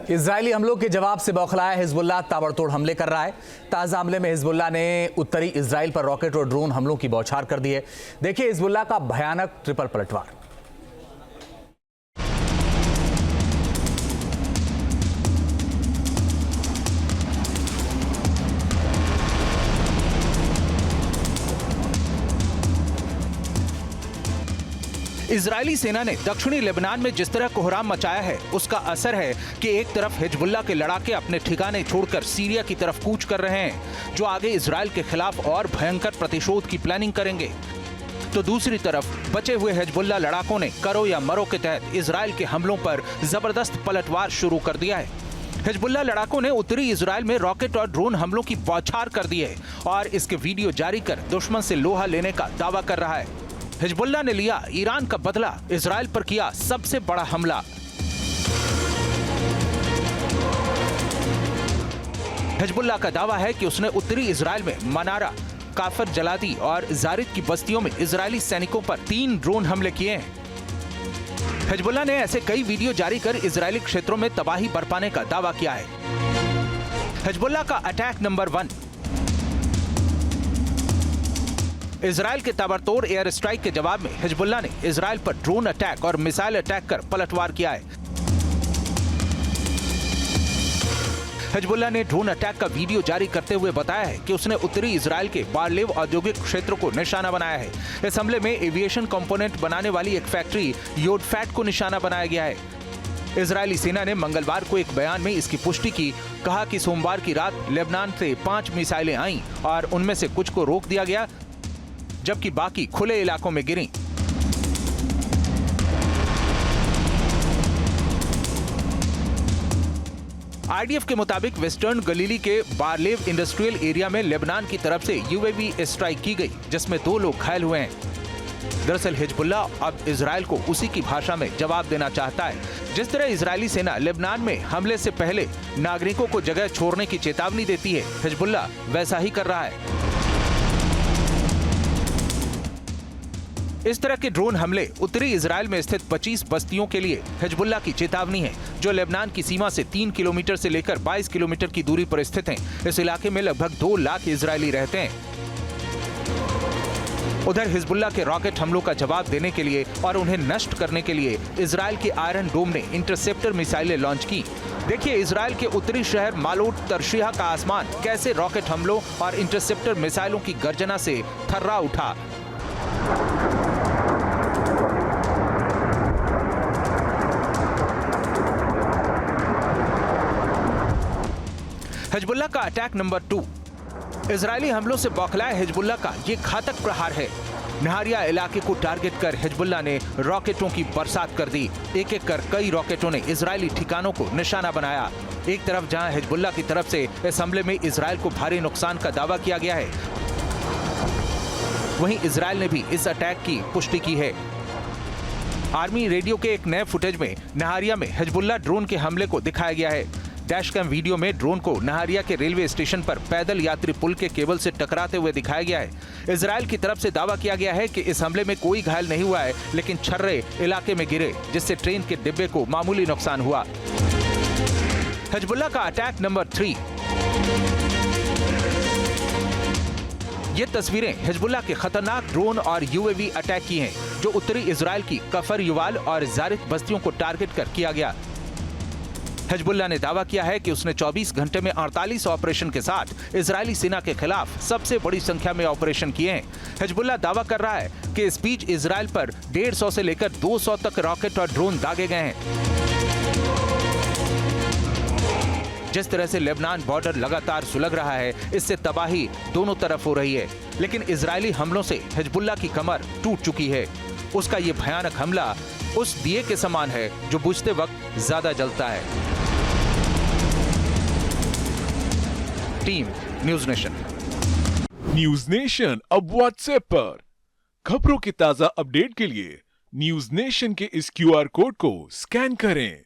Israeli हमलों के जवाब से बौखलाया हिजबुल्लाह ताबड़तोड़ हमले कर रहा है। ताजा हमले में हिजबुल्लाह ने उत्तरी इजराइल पर रॉकेट और ड्रोन हमलों की बौछार कर दी है। देखिए हिजबुल्लाह का भयानक ट्रिपल पलटवार। इजरायली सेना ने दक्षिणी लेबनान में जिस तरह कोहराम मचाया है, उसका असर है कि एक तरफ हिजबुल्लाह के लड़ाके अपने ठिकाने छोड़कर सीरिया की तरफ कूच कर रहे हैं, जो आगे इजराइल के खिलाफ और भयंकर प्रतिशोध की प्लानिंग करेंगे, तो दूसरी तरफ बचे हुए हिजबुल्लाह लड़ाकों ने करो या मरो के तहत इजराइल के हमलों पर जबरदस्त पलटवार शुरू कर दिया है। हिजबुल्लाह लड़ाकों ने उत्तरी इजराइल में रॉकेट और ड्रोन हमलों की बौछार कर दी है और इसके वीडियो जारी कर दुश्मन से लोहा लेने का दावा कर रहा है। हिजबुल्लाह ने लिया ईरान का बदला, इजराइल पर किया सबसे बड़ा हमला। हिजबुल्लाह का दावा है कि उसने उत्तरी इजराइल में मनारा, काफर जलादी और जारिद की बस्तियों में इजरायली सैनिकों पर 3 ड्रोन हमले किए हैं। हिजबुल्लाह ने ऐसे कई वीडियो जारी कर इजरायली क्षेत्रों में तबाही बरपाने का दावा किया है। हिजबुल्लाह का अटैक नंबर 1। इजराइल के ताबड़तोड़ एयर स्ट्राइक के जवाब में हिजबुल्लाह ने इजराइल पर ड्रोन अटैक और मिसाइल अटैक कर पलटवार किया है। हिजबुल्लाह ने ड्रोन अटैक का वीडियो जारी करते हुए बताया है कि उसने उत्तरी इजराइल के बारलेव औद्योगिक क्षेत्र को निशाना बनाया है। इस हमले में एविएशन कंपोनेंट बनाने वाली एक फैक्ट्री योडफैट को निशाना बनाया गया है। इजरायली सेना ने मंगलवार को एक बयान में इसकी पुष्टि की, कहा कि सोमवार की रात लेबनान से 5 मिसाइलें आईं और उनमें से कुछ को रोक दिया गया, जबकि बाकी खुले इलाकों में गिरी। आईडीएफ के मुताबिक वेस्टर्न गलीली के बारलेव इंडस्ट्रियल एरिया में लेबनान की तरफ से यूएवी स्ट्राइक की गई, जिसमें 2 लोग घायल हुए हैं। दरअसल हिजबुल्लाह अब इजराइल को उसी की भाषा में जवाब देना चाहता है। जिस तरह इजरायली सेना लेबनान में हमले से पहले नागरिकों को जगह छोड़ने की चेतावनी देती है, हिजबुल्लाह वैसा ही कर रहा है। इस तरह के ड्रोन हमले उत्तरी इजराइल में स्थित 25 बस्तियों के लिए हिजबुल्लाह की चेतावनी है, जो लेबनान की सीमा से 3 किलोमीटर से लेकर 22 किलोमीटर की दूरी पर स्थित हैं। इस इलाके में लगभग 2 लाख इजरायली रहते हैं। उधर हिजबुल्लाह के रॉकेट हमलों का जवाब देने के लिए और उन्हें नष्ट करने के लिए इजराइल के आयरन डोम ने इंटरसेप्टर मिसाइलें लॉन्च की। देखिए इजराइल के उत्तरी शहर मालोट तरशिहा का आसमान कैसे रॉकेट हमलों और इंटरसेप्टर मिसाइलों की गर्जना से थर्रा उठा। हिजबुल्लाह का अटैक नंबर 2। इजरायली हमलों से बौखलाए हिजबुल्लाह का ये घातक प्रहार है। नहारिया इलाके को टारगेट कर हिजबुल्लाह ने रॉकेटों की बरसात कर दी। एक एक कर कई रॉकेटों ने इजरायली ठिकानों को निशाना बनाया। एक तरफ जहां हिजबुल्लाह की तरफ से इस हमले में इजराइल को भारी नुकसान का दावा किया गया है, वहीं इजराइल ने भी इस अटैक की पुष्टि की है। आर्मी रेडियो के एक नए फुटेज में नहारिया में हिजबुल्लाह ड्रोन के हमले को दिखाया गया है। डैशकैम वीडियो में ड्रोन को नहारिया के रेलवे स्टेशन पर पैदल यात्री पुल के केबल से टकराते हुए दिखाया गया है। इजराइल की तरफ से दावा किया गया है कि इस हमले में कोई घायल नहीं हुआ है, लेकिन छर्रे इलाके में गिरे, जिससे ट्रेन के डिब्बे को मामूली नुकसान हुआ। हिजबुल्लाह का अटैक नंबर 3। ये तस्वीरें हिजबुल्लाह के खतरनाक ड्रोन और यूएवी अटैक की हैं, जो उत्तरी इजराइल की कफर युवाल और जारिद बस्तियों को टारगेट कर किया गया। हिजबुल्लाह ने दावा किया है कि उसने 24 घंटे में 48 ऑपरेशन के साथ इजरायली सेना के खिलाफ सबसे बड़ी संख्या में ऑपरेशन किए हैं। हिजबुल्लाह दावा कर रहा है कि इस बीच इजराइल पर 150 से लेकर 200 तक रॉकेट और ड्रोन दागे गए हैं। जिस तरह से लेबनान बॉर्डर लगातार सुलग रहा है, इससे तबाही दोनों तरफ हो रही है, लेकिन इजरायली हमलों से हिजबुल्लाह की कमर टूट चुकी है। उसका ये भयानक हमला उस दिए के समान है जो बुझते वक्त ज्यादा जलता है। Team news nation. News nation अब व्हाट्सएप पर खबरों की ताजा अपडेट के लिए न्यूज नेशन के इस क्यूआर कोड को स्कैन करें।